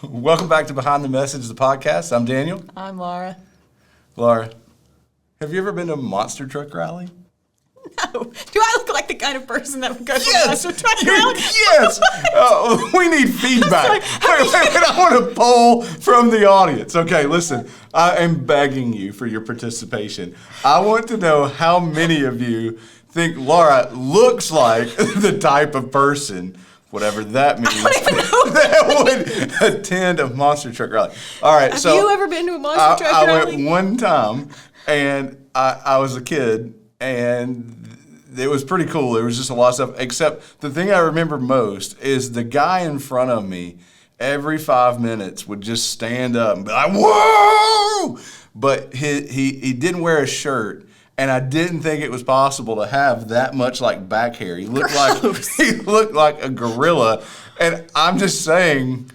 Welcome back to Behind the Message, the podcast. I'm Daniel. I'm Laura. Laura, have you ever been to a monster truck rally? No. Do I look like the kind of person that would go to a monster truck rally? Yes. We need feedback. Wait, I want a poll from the audience. Okay, listen. I am begging you for your participation. I want to know how many of you think Laura looks like the type of person, whatever that means, that would attend a monster truck rally. All right. Have you ever been to a monster truck rally? I went one time, and I was a kid, and it was pretty cool. There was just a lot of stuff, except the thing I remember most is the guy in front of me every 5 minutes would just stand up and be like, whoa! But he didn't wear a shirt. And I didn't think it was possible to have that much like back hair. He looked like a gorilla. And I'm just saying,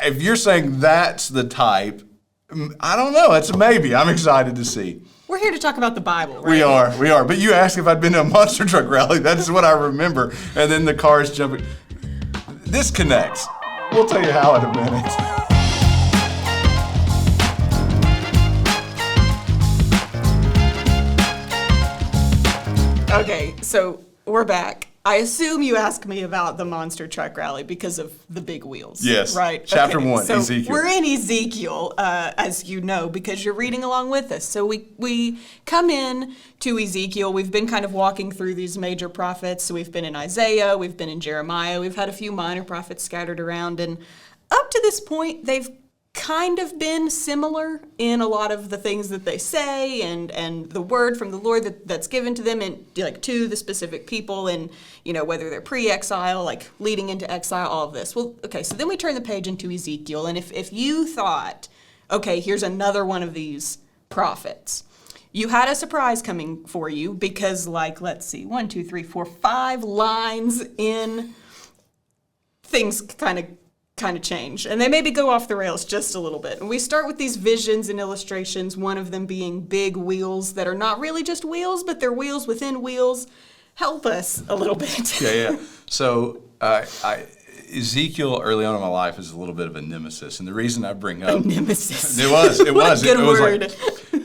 if you're saying that's the type, I don't know. It's a maybe. I'm excited to see. We're here to talk about the Bible, right? We are. But you asked if I'd been to a monster truck rally. That's what I remember. And then the cars jumping. This connects. We'll tell you how in a minute. Okay, so we're back. I assume you asked me about the monster truck rally because of the big wheels. Yes. Right? Chapter okay. 1, so Ezekiel. We're in Ezekiel, as you know, because you're reading along with us. So we come in to Ezekiel. We've been kind of walking through these major prophets. So we've been in Isaiah, we've been in Jeremiah, we've had a few minor prophets scattered around. And up to this point, they've kind of been similar in a lot of the things that they say and the word from the Lord that's given to them and like to the specific people and, you know, whether they're pre-exile, like leading into exile, all of this. Well, okay, so then we turn the page into Ezekiel. And if you thought, okay, here's another one of these prophets, you had a surprise coming for you because like, let's see, 1, 2, 3, 4, 5 lines in, things kind of change, and they maybe go off the rails just a little bit. And we start with these visions and illustrations, one of them being big wheels that are not really just wheels, but they're wheels within wheels. Help us a little bit. Yeah. So Ezekiel early on in my life is a little bit of a nemesis, and the reason I bring up a nemesis. It was. What a good word.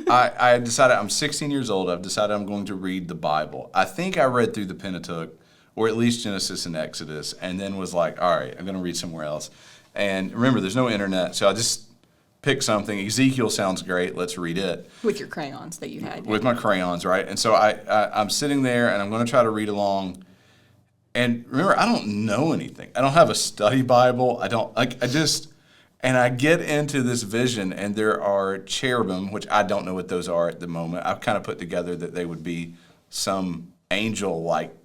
Like, I decided I'm 16 years old. I've decided I'm going to read the Bible. I think I read through the Pentateuch, or at least Genesis and Exodus, and then was like, all right, I'm going to read somewhere else. And remember, there's no internet, so I just picked something. Ezekiel sounds great. Let's read it. With your crayons that you had. With my crayons, right? And so I'm sitting there, and I'm going to try to read along. And remember, I don't know anything. I don't have a study Bible. And I get into this vision, and there are cherubim, which I don't know what those are at the moment. I've kind of put together that they would be some angel-like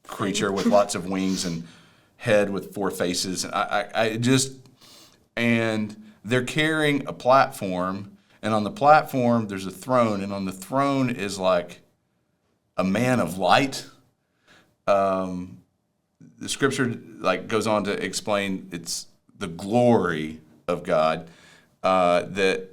creature with lots of wings and head with 4 faces. And and they're carrying a platform, and on the platform there's a throne, and on the throne is like a man of light. The scripture like goes on to explain it's the glory of God, that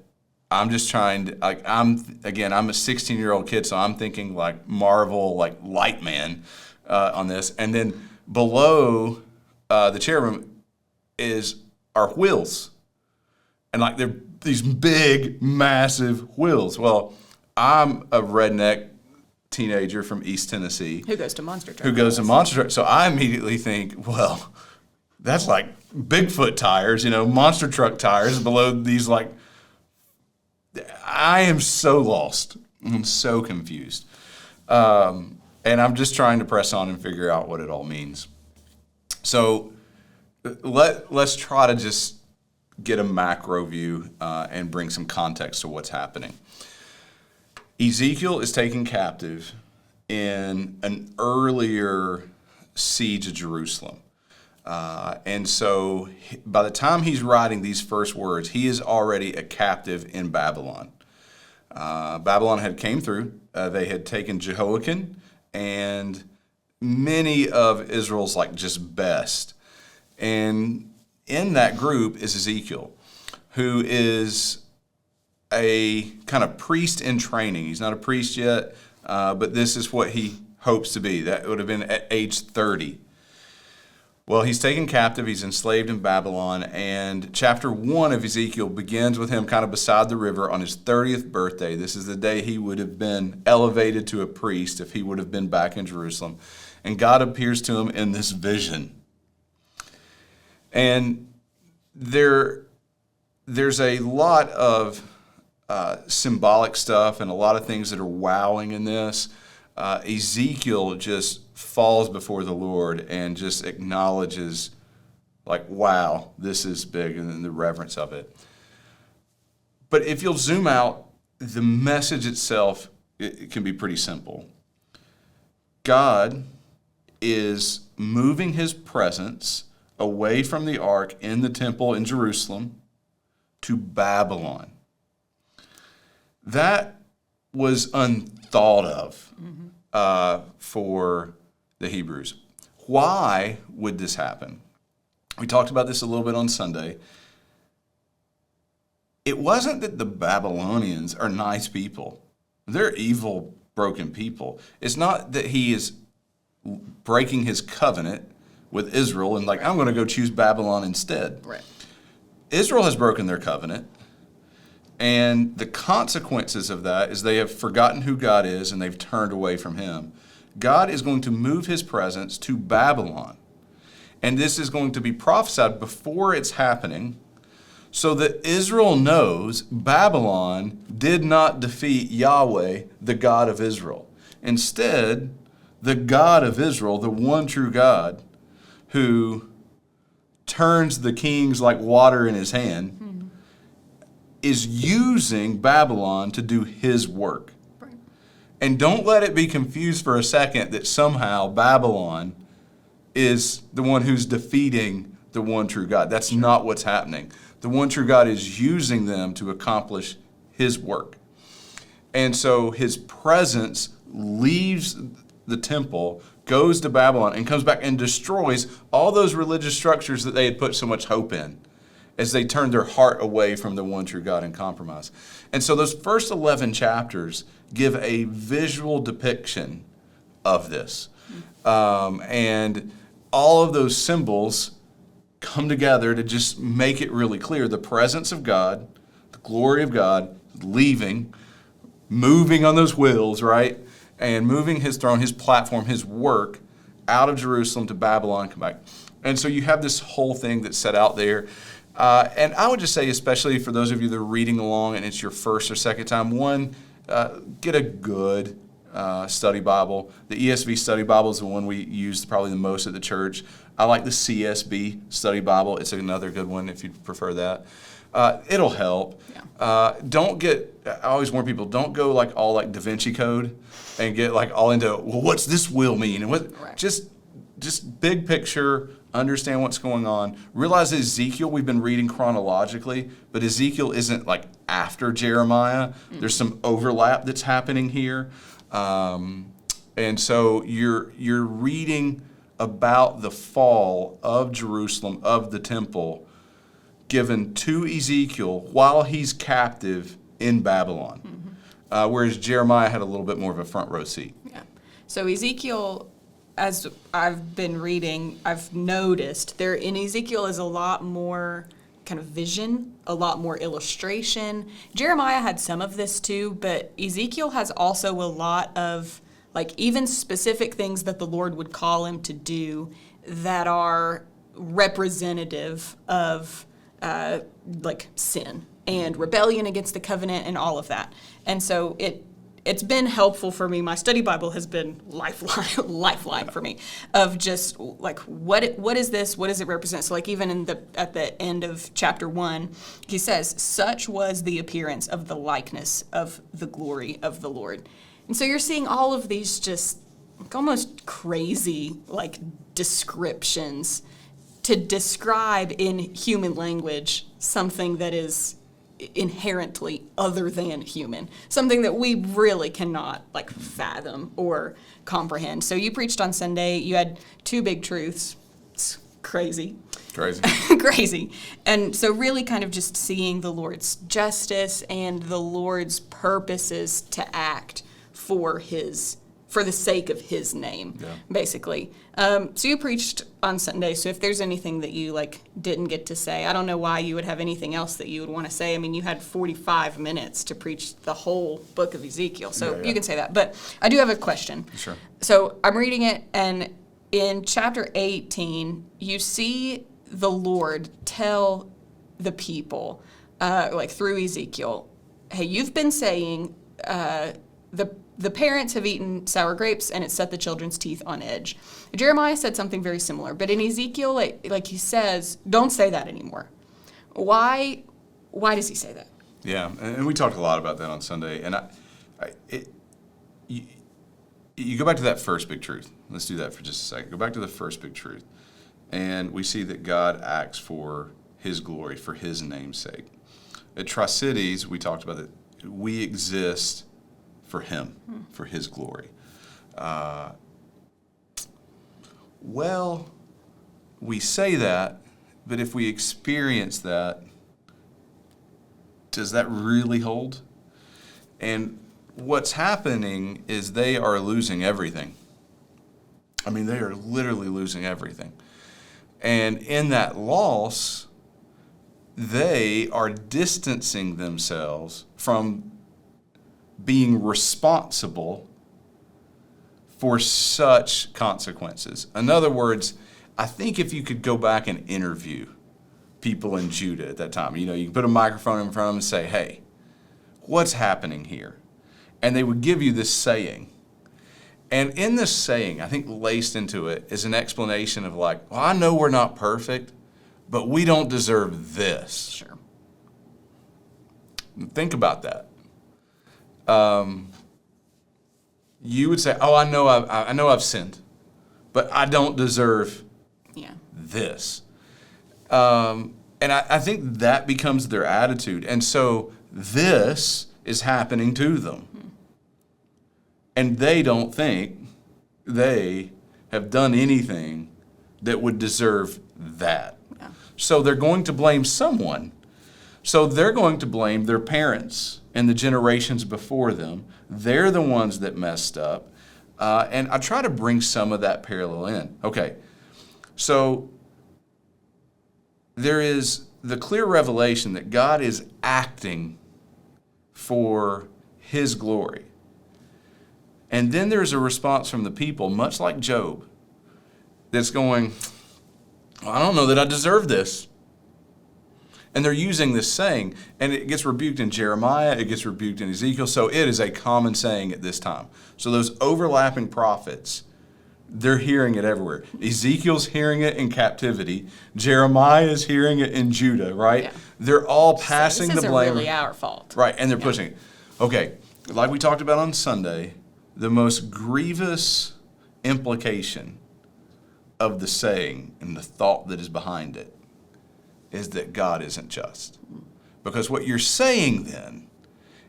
I'm just trying to, like, I'm a 16-year-old kid, so I'm thinking like Marvel, like Light Man on this. And then below the cherubim are wheels. And like they're these big, massive wheels. Well, I'm a redneck teenager from East Tennessee. Who goes to monster truck. So I immediately think, well, that's like Bigfoot tires, monster truck tires below these, like, I am so lost. I'm so confused. And I'm just trying to press on and figure out what it all means. So let's try to just get a macro view and bring some context to what's happening. Ezekiel is taken captive in an earlier siege of Jerusalem. And so by the time he's writing these first words, he is already a captive in Babylon. Babylon had came through. They had taken Jehoiakim and many of Israel's like just best. And in that group is Ezekiel, who is a kind of priest in training. He's not a priest yet, but this is what he hopes to be. That would have been at age 30. Well, he's taken captive, he's enslaved in Babylon, and chapter 1 of Ezekiel begins with him kind of beside the river on his 30th birthday. This is the day he would have been elevated to a priest if he would have been back in Jerusalem. And God appears to him in this vision. And there's a lot of symbolic stuff and a lot of things that are wowing in this. Ezekiel just falls before the Lord and just acknowledges, like, wow, this is big, and the reverence of it. But if you'll zoom out, the message itself, it can be pretty simple. God is moving his presence away from the ark in the temple in Jerusalem to Babylon. That was unthought of for the Hebrews. Why would this happen? We talked about this a little bit on Sunday. It wasn't that the Babylonians are nice people. They're evil, broken people. It's not that he is breaking his covenant with Israel and like, I'm going to go choose Babylon instead. Right. Israel has broken their covenant. And the consequences of that is they have forgotten who God is and they've turned away from him. God is going to move his presence to Babylon. And this is going to be prophesied before it's happening so that Israel knows Babylon did not defeat Yahweh, the God of Israel. Instead, the God of Israel, the one true God, who turns the kings like water in his hand, is using Babylon to do his work. Right. And don't let it be confused for a second that somehow Babylon is the one who's defeating the one true God. That's not what's happening. The one true God is using them to accomplish his work. And so his presence leaves the temple, goes to Babylon, and comes back and destroys all those religious structures that they had put so much hope in as they turned their heart away from the one true God and compromise. And so those first 11 chapters give a visual depiction of this. And all of those symbols come together to just make it really clear. The presence of God, the glory of God, leaving, moving on those wheels, right? And moving his throne, his platform, his work out of Jerusalem to Babylon, come back. And so you have this whole thing that's set out there. And I would just say, especially for those of you that are reading along and it's your first or second time, one, get a good study Bible. The ESV study Bible is the one we use probably the most at the church. I like the CSB study Bible. It's another good one if you prefer that. It'll help. Yeah. I always warn people, don't go like all like Da Vinci Code and get like all into, well, what's this will mean? And what? Right. Just big picture, understand what's going on. Realize that Ezekiel, we've been reading chronologically, but Ezekiel isn't like after Jeremiah. Mm-hmm. There's some overlap that's happening here. And so you're reading about the fall of Jerusalem, of the temple, given to Ezekiel while he's captive in Babylon. Mm-hmm. Whereas Jeremiah had a little bit more of a front row seat. Yeah. So Ezekiel, as I've been reading, I've noticed there in Ezekiel is a lot more kind of vision, a lot more illustration. Jeremiah had some of this too, but Ezekiel has also a lot of like even specific things that the Lord would call him to do that are representative of like sin and rebellion against the covenant and all of that. And so it's been helpful for me. My study Bible has been lifeline for me of just like what is this? What does it represent? So like even at the end of chapter 1, he says, "Such was the appearance of the likeness of the glory of the Lord." And so you're seeing all of these just like almost crazy like descriptions to describe in human language something that is inherently other than human, something that we really cannot like fathom or comprehend. So you preached on Sunday, you had 2 big truths. It's crazy. Crazy. And so really kind of just seeing the Lord's justice and the Lord's purposes to act for his for the sake of his name, basically. So you preached on Sunday, so if there's anything that you didn't get to say, I don't know why you would have anything else that you would want to say. I mean, you had 45 minutes to preach the whole book of Ezekiel, so you can say that. But I do have a question. Sure. So I'm reading it, and in chapter 18, you see the Lord tell the people, through Ezekiel, hey, you've been saying the parents have eaten sour grapes and it set the children's teeth on edge. Jeremiah said something very similar, but in Ezekiel, he says, don't say that anymore. Why does he say that? Yeah, and we talked a lot about that on Sunday, and you go back to that first big truth. Let's do that for just a second. Go back to the first big truth, and we see that God acts for his glory, for his name's sake. At Tri-Cities, we talked about that we exist for him, for his glory. We say that, but if we experience that, does that really hold? And what's happening is they are losing everything. I mean, they are literally losing everything. And in that loss, they are distancing themselves from being responsible for such consequences. In other words, I think if you could go back and interview people in Judah at that time, you can put a microphone in front of them and say, hey, what's happening here? And they would give you this saying. And in this saying, I think laced into it is an explanation of I know we're not perfect, but we don't deserve this. Sure. Think about that. You would say, I know I've sinned, but I don't deserve this. And I think that becomes their attitude. And so this is happening to them. And they don't think they have done anything that would deserve that. Yeah. So they're going to blame someone. So they're going to blame their parents and the generations before them. They're the ones that messed up. And I try to bring some of that parallel in. Okay, so there is the clear revelation that God is acting for his glory. And then there's a response from the people, much like Job, that's going, I don't know that I deserve this. And they're using this saying, and it gets rebuked in Jeremiah, it gets rebuked in Ezekiel, so it is a common saying at this time. So those overlapping prophets, they're hearing it everywhere. Ezekiel's hearing it in captivity. Jeremiah is hearing it in Judah, right? Yeah. They're all passing the blame. This isn't really our fault. Right, and they're pushing it. Okay, like we talked about on Sunday, the most grievous implication of the saying and the thought that is behind it is that God isn't just. Because what you're saying then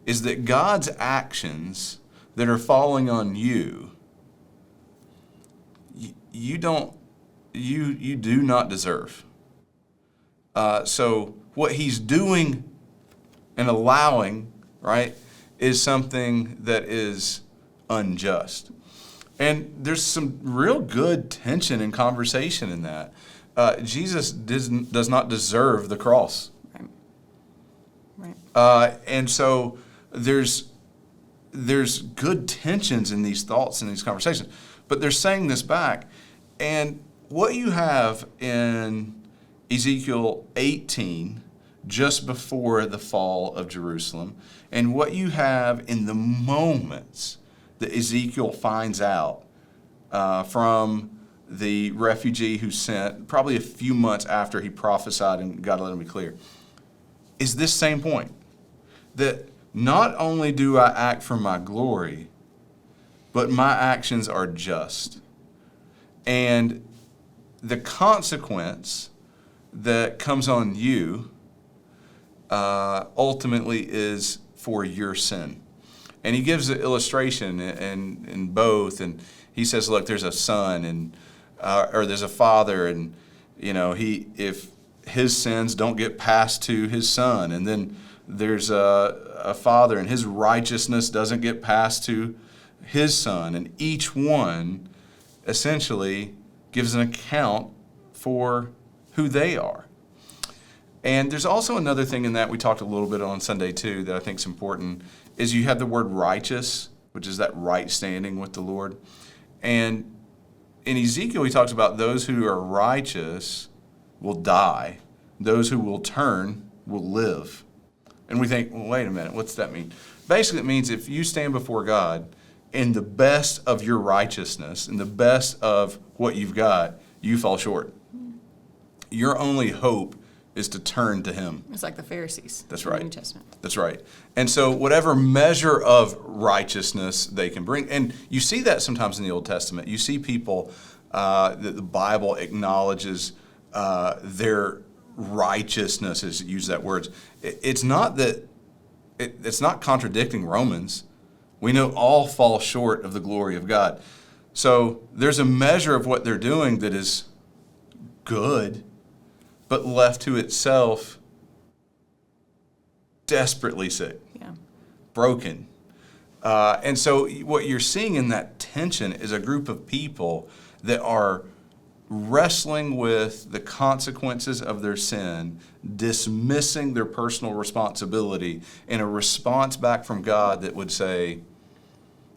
is that God's actions that are falling on you, you do not deserve. So what he's doing and allowing, right, is something that is unjust. And there's some real good tension and conversation in that. Jesus does not deserve the cross. Right. And so there's good tensions in these thoughts and these conversations. But they're saying this back. And what you have in Ezekiel 18, just before the fall of Jerusalem, and what you have in the moments that Ezekiel finds out from the refugee who sent, probably a few months after he prophesied and God let him be clear, is this same point. That not only do I act for my glory, but my actions are just. And the consequence that comes on you ultimately is for your sin. And he gives an illustration in both, and he says, look, there's a son and or there's a father, and if his sins don't get passed to his son, and then there's a father and his righteousness doesn't get passed to his son, and each one essentially gives an account for who they are. And there's also another thing in that we talked a little bit on Sunday too that I think is important, is you have the word righteous, which is that right standing with the Lord. And in Ezekiel, he talks about those who are righteous will die. Those who will turn will live. And we think, well, wait a minute, what's that mean? Basically, it means if you stand before God in the best of your righteousness, in the best of what you've got, you fall short. Your only hope is to turn to him. It's like the Pharisees. That's in the right. New Testament. That's right. And so whatever measure of righteousness they can bring, and you see that sometimes in the Old Testament. You see people that the Bible acknowledges their righteousness, as you use that word. It's not that it's not contradicting Romans. We know all fall short of the glory of God. So there's a measure of what they're doing that is good, but left to itself, desperately sick, broken. And so what you're seeing in that tension is a group of people that are wrestling with the consequences of their sin, dismissing their personal responsibility in a response back from God that would say,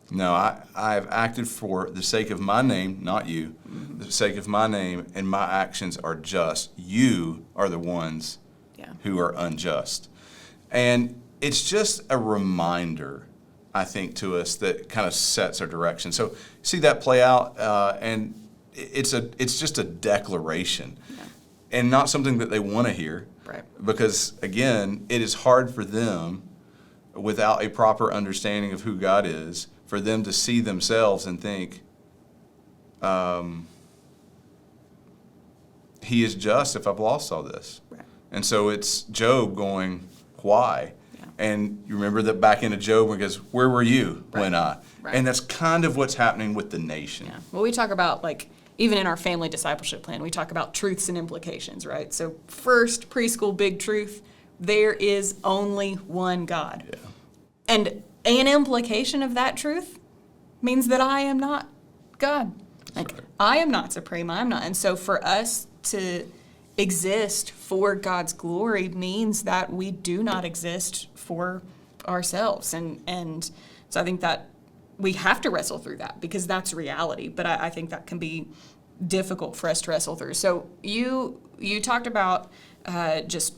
no, I've acted for the sake of my name, not you, the sake of my name, and my actions are just. You are the ones who are unjust. And it's just a reminder, I think, to us that kind of sets our direction. So see that play out, and it's just a declaration, and not something that they want to hear, right? Because again, it is hard for them, without a proper understanding of who God is, for them to see themselves and think, he is just if I've lost all this. Right. And so it's Job going, why? And you remember that back into Job where he goes, where were you when I? Right. And that's kind of what's happening with the nation. Yeah. Well, we talk about, like, even in our family discipleship plan, we talk about truths and implications, right? So first, preschool, big truth, there is only one God. Yeah. And an implication of that truth means that I am not God. Like, right. I am not supreme, I am not. And so for us to exist for God's glory means that we do not exist for ourselves. And so I think that we have to wrestle through that because that's reality. But I think that can be difficult for us to wrestle through. So you talked about just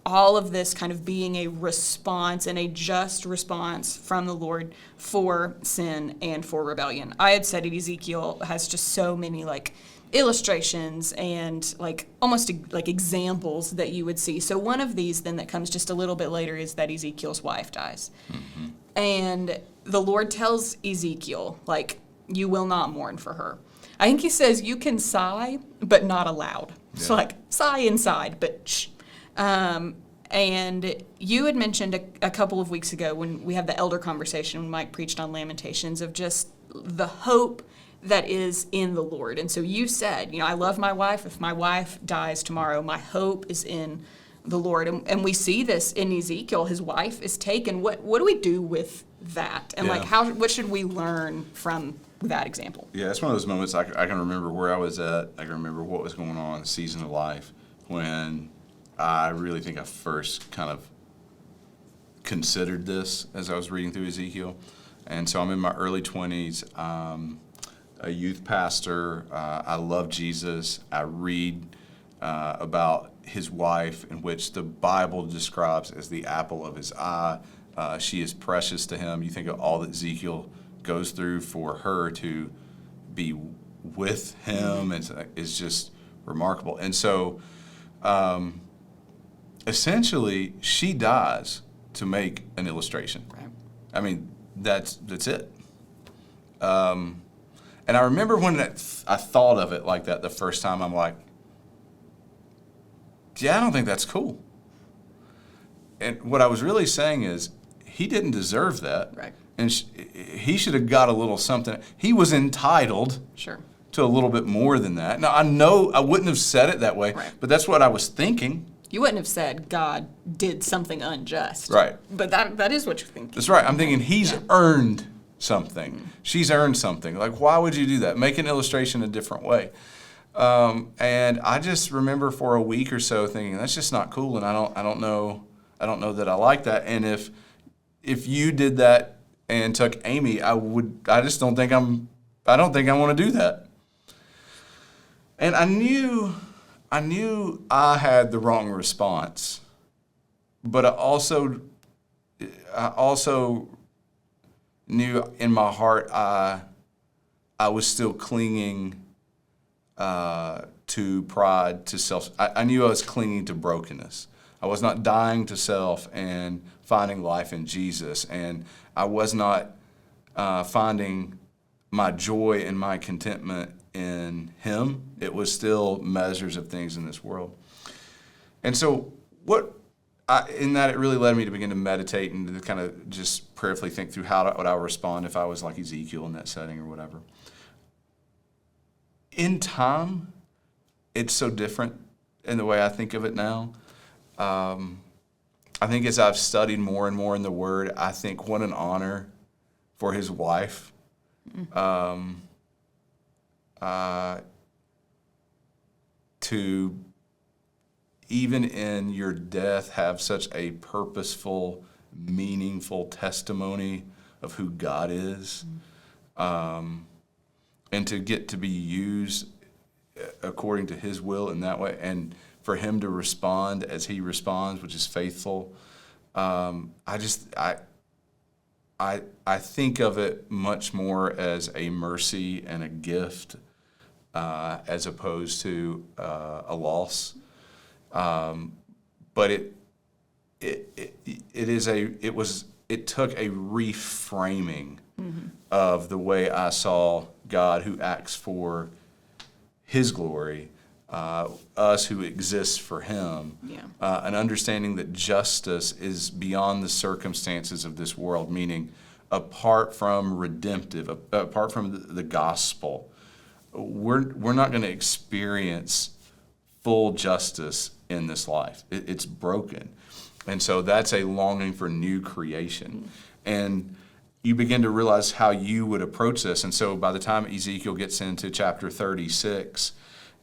all of this kind of being a response and a just response from the Lord for sin and for rebellion. I had studied Ezekiel has just so many like illustrations and like almost like examples that you would see. So one of these then that comes just a little bit later is that Ezekiel's wife dies. Mm-hmm. And the Lord tells Ezekiel, like, you will not mourn for her. I think he says you can sigh, but not aloud. Yeah. So like sigh inside, but shh. And you had mentioned a couple of weeks ago when we had the elder conversation when Mike preached on Lamentations of just the hope that is in the Lord. And so you said, I love my wife. If my wife dies tomorrow, my hope is in the Lord. And we see this in Ezekiel. His wife is taken. What do we do with that? And what should we learn from that example? Yeah, it's one of those moments I can remember where I was at. I can remember what was going on in the season of life when I really think I first kind of considered this as I was reading through Ezekiel. And so I'm in my early 20s. A youth pastor. I love Jesus. I read about his wife, in which the Bible describes as the apple of his eye. She is precious to him. You think of all that Ezekiel goes through for her to be with him is just remarkable. And so essentially she dies to make an illustration. Right. I mean, that's it. And I remember when I thought of it like that the first time, I'm like, yeah, I don't think that's cool. And what I was really saying is, he didn't deserve that. Right. And he should have got a little something. He was entitled to a little bit more than that. Now, I know I wouldn't have said it that way, but that's what I was thinking. You wouldn't have said God did something unjust. Right. But that is what you're thinking. That's right. I'm thinking he's earned something. She's earned something. Like, why would you do that? Make an illustration a different way. And I just remember for a week or so thinking, that's just not cool, and I don't know that I like that. And if you did that and took Amy, I don't think I want to do that. And I knew I had the wrong response, but I also knew in my heart I was still clinging to pride, to self. I knew I was clinging to brokenness. I was not dying to self and finding life in Jesus, and I was not finding my joy and my contentment in Him. It was still measures of things in this world. And so in that, it really led me to begin to meditate and to kind of just prayerfully think through what I would respond if I was like Ezekiel in that setting or whatever. In time, it's so different in the way I think of it now. I think as I've studied more and more in the Word, I think what an honor for his wife to even in your death have such a purposeful, meaningful testimony of who God is, and to get to be used according to His will in that way, and for Him to respond as He responds, which is faithful. I think of it much more as a mercy and a gift, as opposed to a loss. But it took a reframing of the way I saw God, who acts for His glory, us who exist for Him, an understanding that justice is beyond the circumstances of this world, meaning apart from apart from the gospel, we're not going to experience full justice in this life. It's broken. And so that's a longing for new creation. And you begin to realize how you would approach this. And so by the time Ezekiel gets into chapter 36,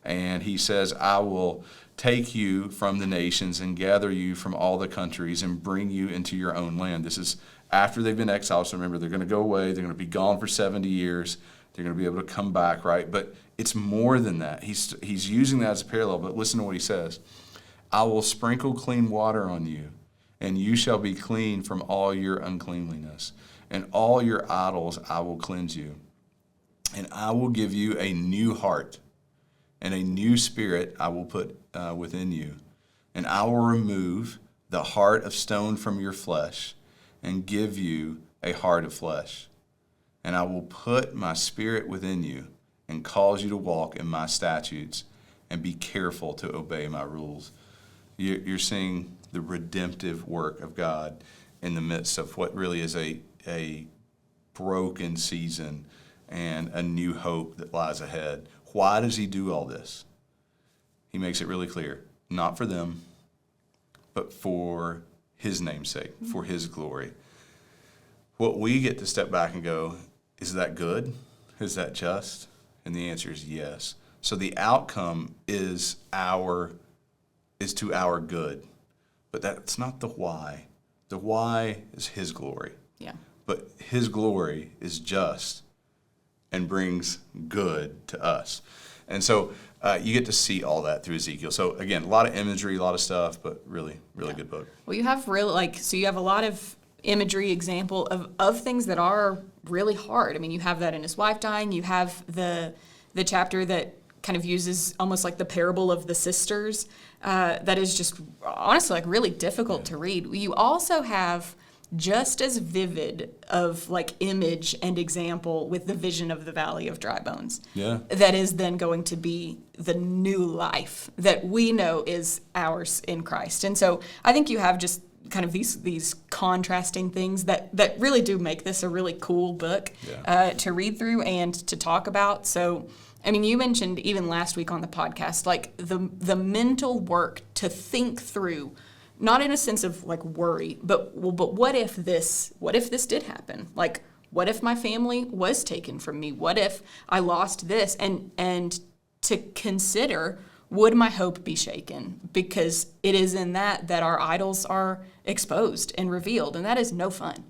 and he says, I will take you from the nations and gather you from all the countries and bring you into your own land. This is after they've been exiled. So remember, they're going to go away. They're going to be gone for 70 years. They're going to be able to come back, right? But it's more than that. He's using that as a parallel, but listen to what he says. I will sprinkle clean water on you, and you shall be clean from all your uncleanliness. And all your idols I will cleanse you. And I will give you a new heart, and a new spirit I will put within you. And I will remove the heart of stone from your flesh, and give you a heart of flesh. And I will put my spirit within you, and cause you to walk in my statutes, and be careful to obey my rules. You're seeing the redemptive work of God in the midst of what really is a broken season and a new hope that lies ahead. Why does He do all this? He makes it really clear. Not for them, but for His name's sake, for His glory. What we get to step back and go, is that good? Is that just? And the answer is yes. So the outcome is to our good. But that's not the why. The why is His glory. Yeah. But His glory is just and brings good to us. And so you get to see all that through Ezekiel. So again, a lot of imagery, a lot of stuff, but really good book. Well, you have you have a lot of imagery example of things that are really hard. I mean, you have that in his wife dying. You have the chapter that kind of uses almost like the parable of the sisters. That is just honestly like really difficult to read. You also have just as vivid of like image and example with the vision of the valley of dry bones. Yeah. That is then going to be the new life that we know is ours in Christ. And so I think you have just kind of these contrasting things that really do make this a really cool book to read through and to talk about. So, I mean, you mentioned even last week on the podcast, like the mental work to think through, not in a sense of like worry, but what if this did happen? Like, what if my family was taken from me? What if I lost this? And to consider, would my hope be shaken? Because it is in that our idols are exposed and revealed, and that is no fun,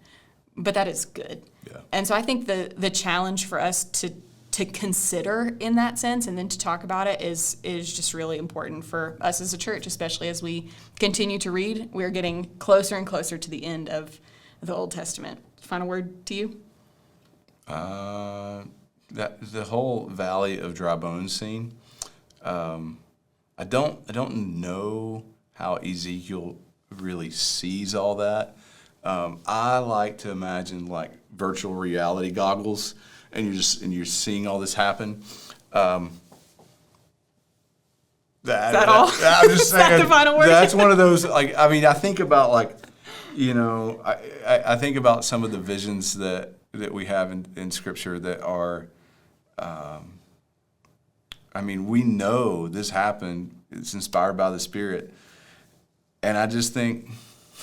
but that is good. Yeah. And so I think the challenge for us to consider in that sense and then to talk about it is just really important for us as a church, especially as we continue to read. We're getting closer and closer to the end of the Old Testament. Final word to you? That the whole Valley of Dry Bones scene, I don't know how Ezekiel really sees all that. I like to imagine like virtual reality goggles, and you're seeing all this happen. Is that all? I'm just saying. Is that the final word? That's one of those. Like, I mean, I think about like, I think about some of the visions that we have in Scripture that are. I mean, we know this happened. It's inspired by the Spirit, and I just think,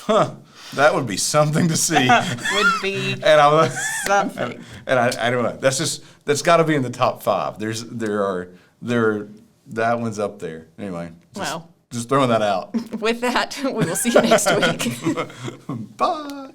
that would be something to see. Would be and I'm something. And I don't know. That's got to be in the top 5. That one's up there. Anyway, just throwing that out. With that, we will see you next week. Bye.